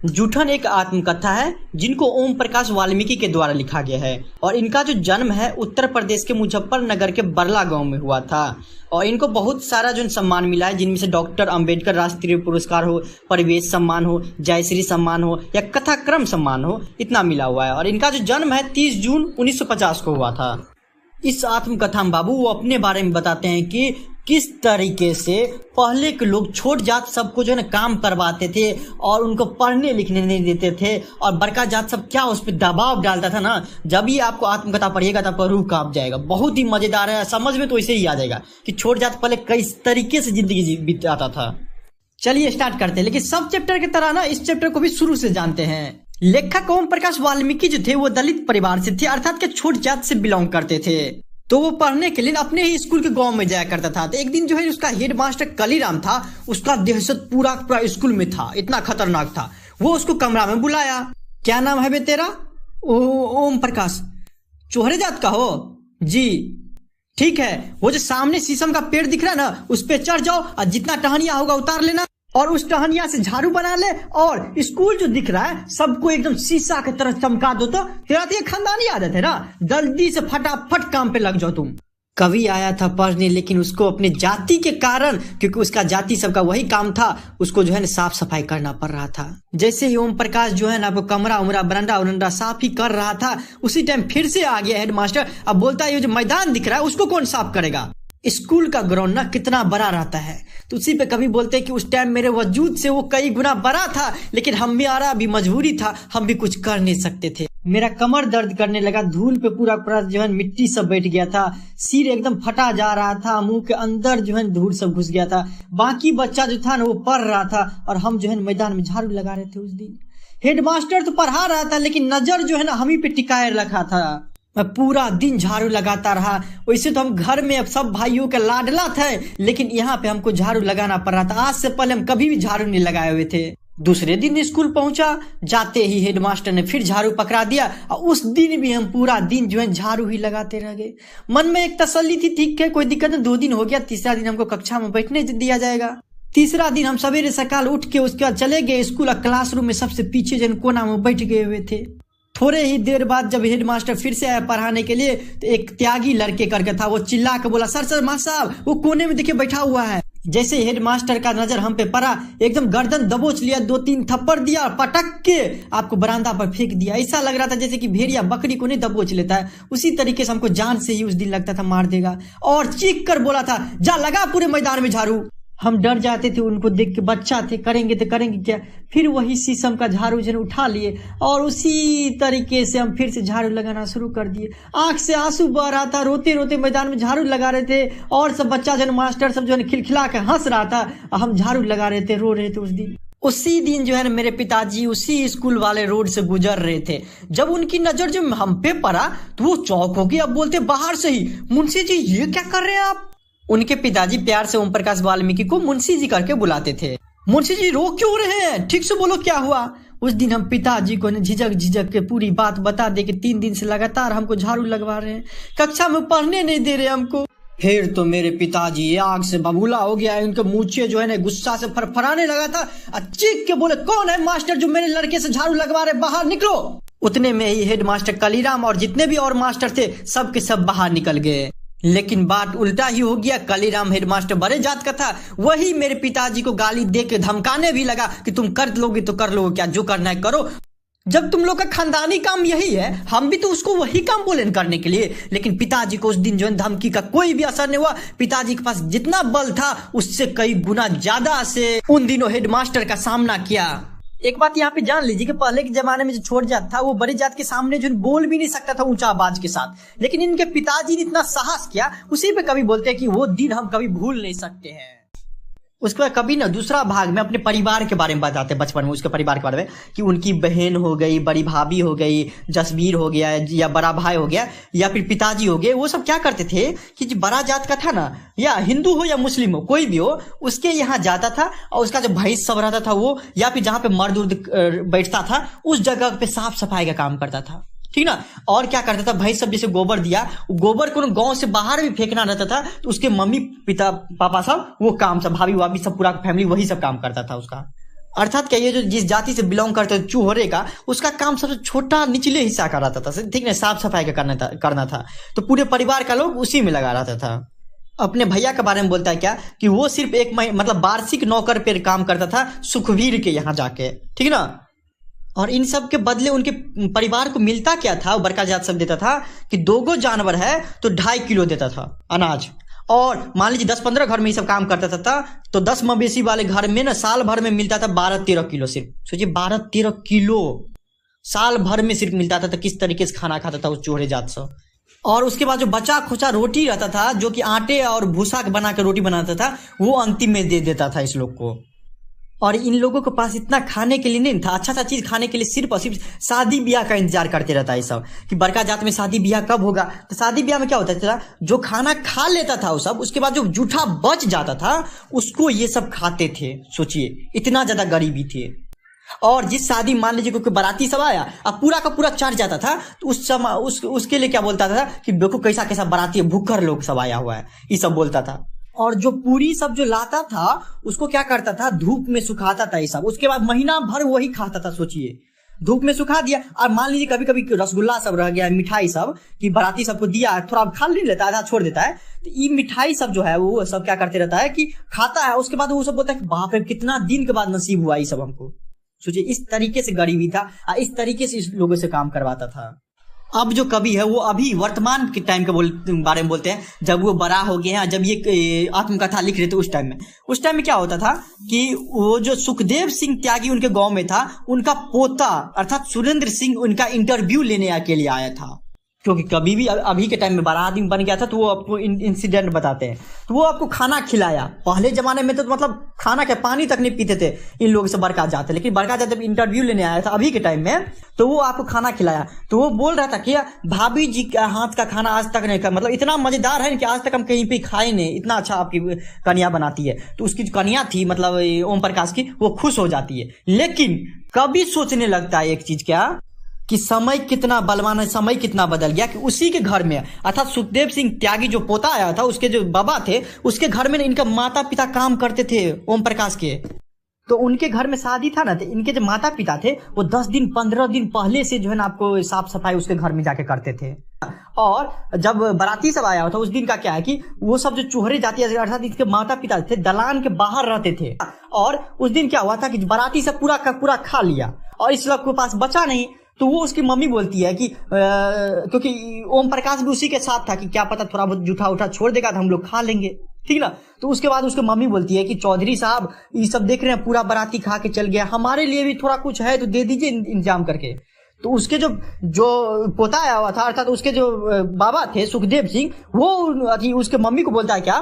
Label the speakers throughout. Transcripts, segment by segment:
Speaker 1: जूठन एक आत्मकथा है जिनको ओम प्रकाश वाल्मीकि के द्वारा लिखा गया है और इनका जो जन्म है उत्तर प्रदेश के मुजफ्फरनगर के बरला गांव में हुआ था और इनको बहुत सारा जो सम्मान मिला है, जिनमें से डॉक्टर अंबेडकर राष्ट्रीय पुरस्कार हो, परिवेश सम्मान हो, जयश्री सम्मान हो या कथाक्रम सम्मान हो, इतना मिला हुआ है। और इनका जो जन्म है 30 जून 1950 को हुआ था। इस आत्मकथा में बाबू वो अपने बारे में बताते हैं कि किस तरीके से पहले के लोग छोट जात सबको जो है ना काम करवाते थे और उनको पढ़ने लिखने नहीं देते थे और बड़का जात सब क्या उस पर दबाव डालता था ना। जब ही आपको आत्मकथा पढ़िएगा तब रूह कांप जाएगा। बहुत ही मजेदार है, समझ में तो ऐसे ही आ जाएगा कि छोट जात पहले किस तरीके से जिंदगी बिताता था। चलिए स्टार्ट करते हैं, लेकिन सब चैप्टर की तरह ना इस चैप्टर को भी शुरू से जानते हैं। लेखक ओम प्रकाश वाल्मीकि जो थे वो दलित परिवार से थे, अर्थात के छोट जात से बिलोंग करते थे। तो वो पढ़ने के लिए अपने ही स्कूल के गांव में जाया करता था। तो एक दिन जो है उसका हेड मास्टर कलीराम था, उसका दहशत पूरा स्कूल में था, इतना खतरनाक था। वो उसको कमरा में बुलाया। क्या नाम है बे तेरा? ओम प्रकाश। चोहरे जात का हो? जी। ठीक है, वो जो सामने शीशम का पेड़ दिख रहा है ना उस पे चढ़ जाओ और जितना टहनिया होगा उतार लेना और उस टहनिया से झाड़ू बना ले और स्कूल जो दिख रहा है सबको एकदम शीशा की तरह चमका दो। तो तेरा तो ये खानदानी आदत है ना, जल्दी से फटाफट काम पे लग जाओ तुम। कवि आया था पढ़ने, लेकिन उसको अपने जाति के कारण, क्योंकि उसका जाति सबका वही काम था, उसको जो है ना साफ सफाई करना पड़ रहा था। जैसे ही ओम प्रकाश जो है ना वो कमरा उमरा बरंडा उरंडा साफ ही कर रहा था, उसी टाइम फिर से आ गया हेडमास्टर। अब बोलता है ये जो मैदान दिख रहा है उसको कौन साफ करेगा? स्कूल का ग्राउंड ना कितना बड़ा रहता है, तो उसी पे कभी बोलते हैं कि उस टाइम मेरे वजूद से वो कई गुना बड़ा था, लेकिन हमारा भी मजबूरी था, हम भी कुछ कर नहीं सकते थे। मेरा कमर दर्द करने लगा, धूल पे पूरा पूरा जो है मिट्टी सब बैठ गया था, सिर एकदम फटा जा रहा था, मुंह के अंदर जो है धूल सब घुस गया था। बाकी बच्चा जो था ना वो पढ़ रहा था और हम जो है मैदान में झाड़ू लगा रहे थे। उस दिन हेडमास्टर तो पढ़ा रहा था, लेकिन नजर जो है ना हम ही पे टिकाए रखा था। मैं पूरा दिन झाड़ू लगाता रहा। वैसे तो हम घर में अब सब भाइयों के लाडला थे, लेकिन यहाँ पे हमको झाड़ू लगाना पड़ रहा था। आज से पहले हम कभी भी झाड़ू नहीं लगाए हुए थे। दूसरे दिन स्कूल पहुंचा, जाते ही हेडमास्टर ने फिर झाड़ू पकड़ा दिया और उस दिन भी हम पूरा दिन जो है झाड़ू ही लगाते रह गए। मन में एक तसल्ली थी, ठीक है कोई दिक्कत नहीं, 2 दिन हो गया, तीसरा दिन हमको कक्षा में बैठने दिया जाएगा। तीसरा दिन हम सवेरे सकाल उठ के उसके बाद चले गए स्कूल। क्लासरूम में सबसे पीछे जन कोना में बैठ गए हुए थे। थोड़े ही देर बाद जब हेडमास्टर फिर से आया पढ़ाने के लिए, तो एक त्यागी लड़के करके था, वो चिल्ला के बोला, सर मास्टर साहब वो कोने में देखिए बैठा हुआ है। जैसे हेडमास्टर का नजर हम पे पड़ा, एकदम गर्दन दबोच लिया, 2-3 थप्पड़ दिया और पटक के आपको बरामदा पर फेंक दिया। ऐसा लग रहा था जैसे कि भेड़िया बकरी को नहीं दबोच लेता है, उसी तरीके से हमको जान से ही उस दिन लगता था मार देगा। और चीख कर बोला था, जा लगा पूरे मैदान में झाड़ू। हम डर जाते थे उनको देख के, बच्चा थे, करेंगे तो करेंगे क्या। फिर वही शीशम का झाड़ू जो उठा लिए और उसी तरीके से हम फिर से झाड़ू लगाना शुरू कर दिए। आंख से आंसू बह रहा था, रोते रोते मैदान में झाड़ू लगा रहे थे और सब बच्चा जो मास्टर सब जो है खिलखिला के हंस रहा था, हम झाड़ू लगा रहे थे, रो रहे थे। उसी दिन जो है ना मेरे पिताजी उसी स्कूल वाले रोड से गुजर रहे थे। जब उनकी नजर जब हम पे पड़ा तो वो चौंक हो गए। अब बोलते बाहर से ही, मुंशी जी ये क्या कर रहे हैं आप? उनके पिताजी प्यार से ओम प्रकाश वाल्मीकि को मुंशी जी करके बुलाते थे। मुंशी जी रो क्यों रहे हैं, ठीक से बोलो क्या हुआ? उस दिन हम पिताजी को झिझक के पूरी बात बता दे कि 3 दिन से लगातार हमको झाड़ू लगवा रहे हैं, कक्षा में पढ़ने नहीं दे रहे हमको। फिर तो मेरे पिताजी आग से बबूला हो गया है, उनके मूछे जो है ना गुस्सा से फरफराने लगा था। चीख के बोले, कौन है मास्टर जो मेरे लड़के से झाड़ू लगवा रहे, बाहर निकलो। उतने में ही हेडमास्टर कलीराम और जितने भी और मास्टर थे सब के सब बाहर निकल गए। लेकिन बात उल्टा ही हो गया। कलीराम हेडमास्टर बड़े जात का था, वही मेरे पिताजी को गाली दे के धमकाने भी लगा कि तुम कर लोगे तो कर लोगे, क्या जो करना है करो, जब तुम लोग का खानदानी काम यही है, हम भी तो उसको वही काम बोले करने के लिए। लेकिन पिताजी को उस दिन जो है धमकी का कोई भी असर नहीं हुआ। पिताजी के पास जितना बल था उससे कई गुना ज्यादा से उन दिनों हेडमास्टर का सामना किया। एक बात यहाँ पे जान लीजिए कि पहले के जमाने में जो छोट जात था वो बड़ी जात के सामने जो बोल भी नहीं सकता था ऊंचा आवाज के साथ, लेकिन इनके पिताजी ने इतना साहस किया, उसी पे कभी बोलते हैं कि वो दिन हम कभी भूल नहीं सकते हैं। उसके बाद कभी ना दूसरा भाग में अपने परिवार के बारे में बताते हैं, बचपन में उसके परिवार के बारे में कि उनकी बहन हो गई, बड़ी भाभी हो गई, जसबीर हो गया या बड़ा भाई हो गया या फिर पिताजी हो गए। वो सब क्या करते थे कि जो बड़ा जात का था ना, या हिंदू हो या मुस्लिम हो कोई भी हो, उसके यहाँ जाता था और उसका जो भैंस सब रहता था वो, या फिर जहाँ पे मर्द उर्द बैठता था उस जगह पे साफ सफाई का काम करता था, ठीक ना। और क्या करता था, भाई सब जैसे गोबर दिया, गोबर को गांव से बाहर भी फेंकना रहता था तो उसके मम्मी पिता पापा सब वो काम सब, भाभी वाभी सब पूरा फैमिली वही सब काम करता था उसका। अर्थात क्या, ये जो जिस जाति से बिलोंग करते थे चूहरे का, उसका काम सबसे छोटा निचले हिस्सा का रहता था, ठीक है, साफ सफाई का करना था। तो पूरे परिवार का लोग उसी में लगा रहता था। अपने भैया के बारे में बोलता है क्या कि वो सिर्फ एक मतलब वार्षिक नौकर पे काम करता था सुखवीर के यहाँ जाके, ठीक है ना। और इन सब के बदले उनके परिवार को मिलता क्या था, वो बड़का जात सब देता था कि 2 जानवर है तो 2.5 किलो देता था अनाज। और मान लीजिए 10-15 घर में ये सब काम करता था तो 10 मवेशी वाले घर में ना साल भर में मिलता था 12-13 किलो। सिर्फ सोचिए 12-13 किलो साल भर में सिर्फ मिलता था। तो किस तरीके से खाना खाता था उस चूहरे जात से। और उसके बाद जो बचा खुचा रोटी रहता था, जो कि आटे और भूसा बना के रोटी बनाता था, वो अंतिम में दे देता था इस लोग को। और इन लोगों के पास इतना खाने के लिए नहीं था, अच्छा सा चीज खाने के लिए सिर्फ और सिर्फ शादी ब्याह का इंतजार करते रहता है सब, कि बड़का जात में शादी ब्याह कब होगा। तो शादी ब्याह में क्या होता था, जो खाना खा लेता था वो सब, उसके बाद जो जूठा बच जाता था उसको ये सब खाते थे। सोचिए इतना ज्यादा गरीबी थे। और जिस शादी मान लीजिए कोई बाराती सब आया, अब पूरा का पूरा चढ़ जाता था, तो उस समय उसके लिए क्या बोलता था कि देखो कैसा कैसा बाराती भूखर लोग सब आया हुआ है, ये सब बोलता था। और जो पूरी सब जो लाता था उसको क्या करता था, धूप में सुखाता था ये सब, उसके बाद महीना भर वही खाता था। सोचिए धूप में सुखा दिया। और मान लीजिए कभी कभी रसगुल्ला सब रह गया, मिठाई सब कि बाराती सबको दिया, थोड़ा खा नहीं लेता, आधा छोड़ देता है, तो ये मिठाई सब जो है वो सब क्या करते रहता है कि खाता है। उसके बाद वो सब बोलता है कि बाप रे कितना दिन के बाद नसीब हुआ ये सब हमको। सोचिए इस तरीके से गरीबी था, इस तरीके से इस लोगों से काम करवाता था। अब जो कवि है वो अभी वर्तमान के टाइम के बारे में बोलते हैं, जब वो बड़ा हो गया है, जब ये आत्मकथा लिख रहे थे उस टाइम में क्या होता था कि वो जो सुखदेव सिंह त्यागी उनके गांव में था, उनका पोता अर्थात सुरेंद्र सिंह उनका इंटरव्यू लेने के लिए आया था। क्योंकि कभी भी अभी के टाइम में बड़ा आदमी बन गया था, तो वो आपको इंसिडेंट बताते हैं। तो वो आपको खाना खिलाया। पहले जमाने में तो मतलब खाना क्या, पानी तक नहीं पीते थे इन लोगों से बड़का जाते, लेकिन बड़का जात जब इंटरव्यू लेने आया था अभी के टाइम में, तो वो आपको खाना खिलाया। तो वो बोल रहा था कि भाभी जी का हाथ का खाना आज तक नहीं खाया, मतलब इतना मजेदार है कि आज तक हम कहीं पे खाए नहीं, इतना अच्छा आपकी कन्या बनाती है। तो उसकी जो कन्या थी मतलब ओम प्रकाश की, वो खुश हो जाती है। लेकिन कभी सोचने लगता है एक चीज क्या, कि समय कितना बलवान है, समय कितना बदल गया। कि उसी के घर में अर्थात सुखदेव सिंह त्यागी जो पोता आया था, उसके जो बाबा थे, उसके घर में इनका माता पिता काम करते थे ओम प्रकाश के। तो उनके घर में शादी था ना, तो इनके जो माता पिता थे वो 10 दिन 15 दिन पहले से जो है ना आपको साफ सफाई उसके घर में जाके करते थे। और जब बाराती सब आया था उस दिन का क्या है कि वो सब जो चूहरे जाती है अर्थात इसके माता पिता थे दलान के बाहर रहते थे। और उस दिन क्या हुआ था कि बाराती सब पूरा का पूरा खा लिया और इस लोग के पास बचा नहीं। तो वो उसकी मम्मी बोलती है कि क्योंकि ओम प्रकाश भी उसी के साथ था कि क्या पता थोड़ा बहुत जूठा उठा छोड़ देगा तो हम लोग खा लेंगे, ठीक ना। तो उसके बाद उसकी मम्मी बोलती है कि चौधरी साहब ये सब देख रहे हैं पूरा बाराती खा के चल गया, हमारे लिए भी थोड़ा कुछ है तो दे दीजिए इंतजाम करके। तो उसके जो पोता आया हुआ था अर्थात उसके जो बाबा थे सुखदेव सिंह, वो उसके मम्मी को बोलता है क्या,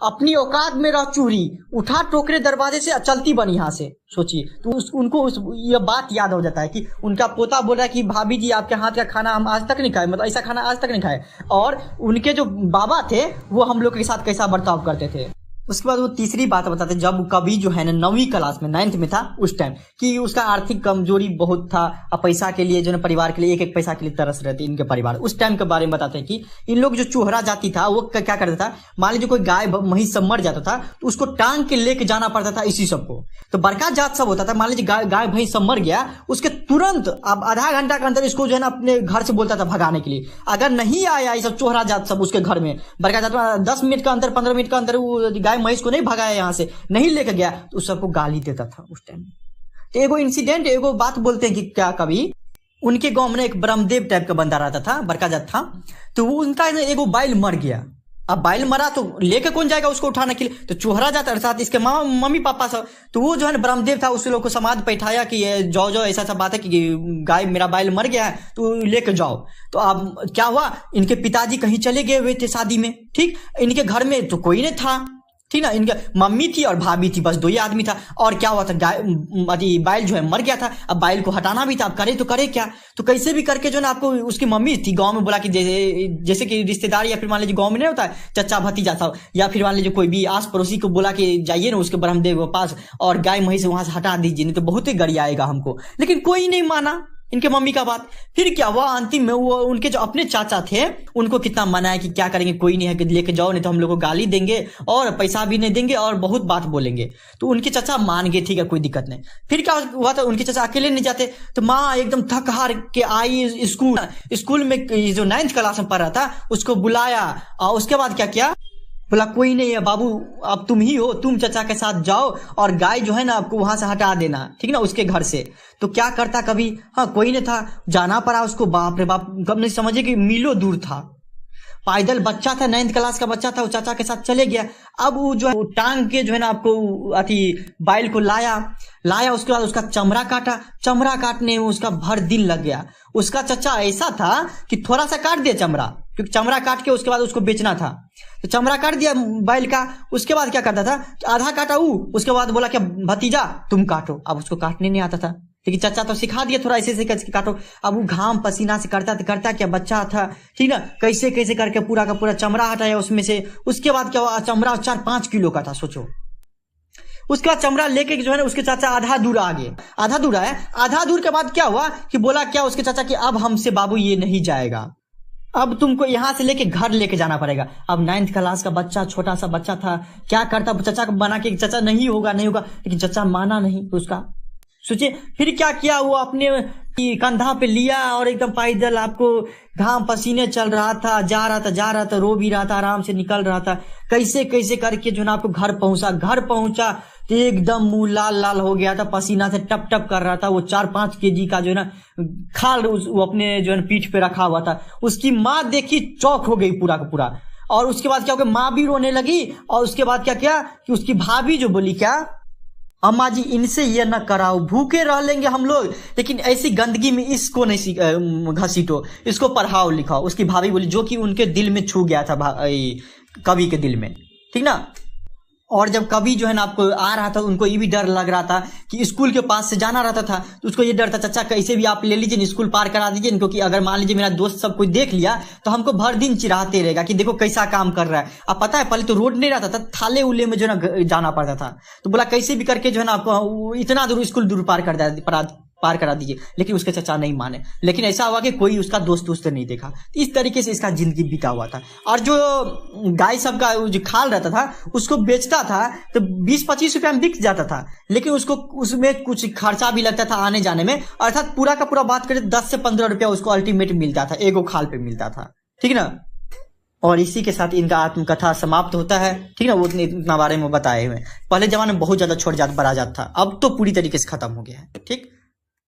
Speaker 1: अपनी औकात में रह चूरी, उठा टोकरे दरवाजे से चलती बन यहाँ से। सोचिए तो उनको ये बात याद हो जाता है कि उनका पोता बोला कि भाभी जी आपके हाथ का खाना हम आज तक नहीं खाए, मतलब ऐसा खाना आज तक नहीं खाए। और उनके जो बाबा थे वो हम लोग के साथ कैसा बर्ताव करते थे। उसके बाद वो तीसरी बात बताते जब कवि जो है ना 9वीं क्लास में 9th में था उस टाइम, कि उसका आर्थिक कमजोरी बहुत था और पैसा के लिए जो है परिवार के लिए एक एक पैसा के लिए तरस रहे थे इनके परिवार। उस टाइम के बारे में बताते हैं कि इन लोग जो चूहरा जाति था वो क्या करता था, मान लीजिए कोई गाय महीस सब मर जाता था तो उसको टांग के लेके जाना पड़ता था इसी सबको। तो बड़का जात सब होता था, मान लीजिए गाय भैंस सब मर गया, उसके तुरंत अब आधा घंटा के अंदर इसको जो है ना अपने घर से बोलता था भगाने के लिए। अगर नहीं आया ये सब चूहरा जात सब उसके घर में, बड़का जात 10 मिनट का अंदर 15 मिनट का अंदर वो महेश को नहीं भगाया, यहाँ से नहीं लेकर गया, तो सबको गाली देता था उस टाइम। तो एगो इंसिडेंट एगो बात बोलते हैं कि क्या कभी उनके गांव में एक ब्रह्मदेव टाइप का बंदा रहता था, बड़का जात था। तो वो उनका एगो बैल मर गया। अब बैल मरा तो लेके कौन जाएगा उसको उठाने के लिए, तो चूहरा जाता अर्थात इसके मम्मी पापा सब। तो वो जो है ना ब्रह्मदेव था उस लोग को समाध बैठाया कि ये जाओ ऐसा सब बात है कि गाय मेरा बैल मर गया है तो लेके जाओ। तो अब क्या हुआ, इनके पिताजी कहीं चले गए हुए थे शादी में, ठीक, इनके घर में तो कोई नहीं था, ठीक ना, इनका मम्मी थी और भाभी थी, बस 2 ही आदमी था। और क्या हुआ था, बैल जो है मर गया था, अब बैल को हटाना भी था, अब करे तो करे क्या। तो कैसे भी करके जो ना आपको उसकी मम्मी थी गांव में बोला कि जैसे कि रिश्तेदार या फिर मान लीजिए गांव में नहीं होता है चचा भतीजा था, या फिर मान लीजिए कोई भी आस पड़ोसी को बोला कि जाइए ना उसके ब्रह्मदेव के पास और गाय मही से वहां से हटा दीजिए, नहीं तो बहुत ही गड़ी आएगा हमको। लेकिन कोई नहीं माना, इनके मम्मी का बात। फिर क्या हुआ, अंतिम में वो उनके जो अपने चाचा थे उनको कितना मनाया कि क्या करेंगे, कोई नहीं है कि लेके जाओ, नहीं तो हम लोग को गाली देंगे और पैसा भी नहीं देंगे और बहुत बात बोलेंगे। तो उनके चाचा मान गए, ठीक है कोई दिक्कत नहीं। फिर क्या हुआ था, उनके चाचा अकेले नहीं जाते, तो माँ एकदम थक हार के आई स्कूल में जो 9th क्लास में पढ़ रहा था उसको बुलाया और उसके बाद क्या किया, बोला कोई नहीं है बाबू, अब तुम ही हो, तुम चाचा के साथ जाओ और गाय जो है ना आपको वहां से हटा देना, ठीक ना, उसके घर से। तो क्या करता कभी, हाँ कोई नहीं था, जाना पड़ा उसको। बाप रे बाप, कब नहीं समझे कि मीलों दूर था, पैदल बच्चा था, 9th क्लास का बच्चा था, वो चाचा के साथ चले गया। अब वो जो है वो टांग के जो है ना आपको अति बैल को लाया उसके बाद उसका चमड़ा काटा, चमड़ा काटने में उसका भर दिन लग गया। उसका चाचा ऐसा था कि थोड़ा सा काट दिया चमड़ा, क्योंकि चमड़ा काट के उसके बाद उसको बेचना था, तो चमड़ा काट दिया बैल का। उसके बाद क्या करता था, आधा काटा उसके बाद बोला क्या भतीजा तुम काटो। अब उसको काटने नहीं आता था, लेकिन चाचा तो सिखा दिया थोड़ा ऐसे ऐसे करके काटो। अब वो घाम पसीना से करता क्या, बच्चा था, ठीक ना, कैसे कैसे करके पूरा का पूरा चमड़ा हटाया उसमें से। उसके बाद क्या हुआ, चमड़ा 4-5 किलो का था, सोचो। उसके बाद चमड़ा लेके जो है ना उसके चाचा आधा दूर आगे, आधा दूर आया। आधा दूर के बाद क्या हुआ कि बोला क्या उसके चाचा कि अब हमसे बाबू ये नहीं जाएगा, अब तुमको यहां से लेके घर लेके जाना पड़ेगा। अब 9th क्लास का बच्चा, छोटा सा बच्चा था, क्या करता, चाचा को बना के चाचा नहीं होगा, लेकिन चाचा माना नहीं उसका। सोचिए फिर क्या किया, वो अपने कंधा पे लिया और एकदम पैदल, आपको घाम पसीने चल रहा था, जा रहा था, रो भी रहा था, आराम से निकल रहा था, कैसे कैसे करके जो है ना आपको घर पहुंचा तो एकदम मुंह लाल लाल हो गया था, पसीना से टप टप कर रहा था। वो 4-5 केजी का जो है ना खाल वो अपने जो है पीठ पे रखा हुआ था। उसकी माँ देखी, चौक हो गई पूरा का पूरा। और उसके बाद क्या हो गया, माँ भी रोने लगी। और उसके बाद क्या किया कि उसकी भाभी जो बोली क्या, अम्मा जी इनसे ये न कराओ, भूखे रह लेंगे हम लोग, लेकिन ऐसी गंदगी में इसको नहीं घसीटो, इसको पढ़ाओ लिखाओ। उसकी भाभी बोली, जो कि उनके दिल में छू गया था, कवि के दिल में, ठीक ना। और जब कवि जो है ना आपको आ रहा था, उनको ये भी डर लग रहा था कि स्कूल के पास से जाना रहता था, तो उसको ये डर था, चाचा कैसे भी आप ले लीजिए, स्कूल पार करा दीजिए, क्योंकि अगर मान लीजिए मेरा दोस्त सब कोई देख लिया तो हमको भर दिन चिढ़ाते रहेगा कि देखो कैसा काम कर रहा है। अब पता है पहले तो रोड नहीं रहता था, थाले उले में जो है ना जाना पड़ता था। तो बोला कैसे भी करके जो है ना आपको इतना दूर स्कूल दूर पार करा दीजिए, लेकिन उसके चाचा नहीं माने। लेकिन ऐसा हुआ कि कोई उसका दोस्त नहीं देखा। इस तरीके से इसका जिंदगी बीता हुआ था। और जो गाय सब का जो खाल रहता था उसको बेचता था तो 20-25 रुपया में बिक जाता था, लेकिन उसको उसमें कुछ खर्चा भी लगता था आने जाने में, अर्थात पूरा का पूरा बात करें 10 से 15 रुपया उसको अल्टीमेट मिलता था, एगो खाल पे मिलता था, ठीक ना। और इसी के साथ इनका आत्मकथा समाप्त होता है, ठीक ना। वो इतना बारे में बताए हुए, पहले जमाने में बहुत ज्यादा छोट जात बड़ा जात था, अब तो पूरी तरीके से खत्म हो गया है, ठीक।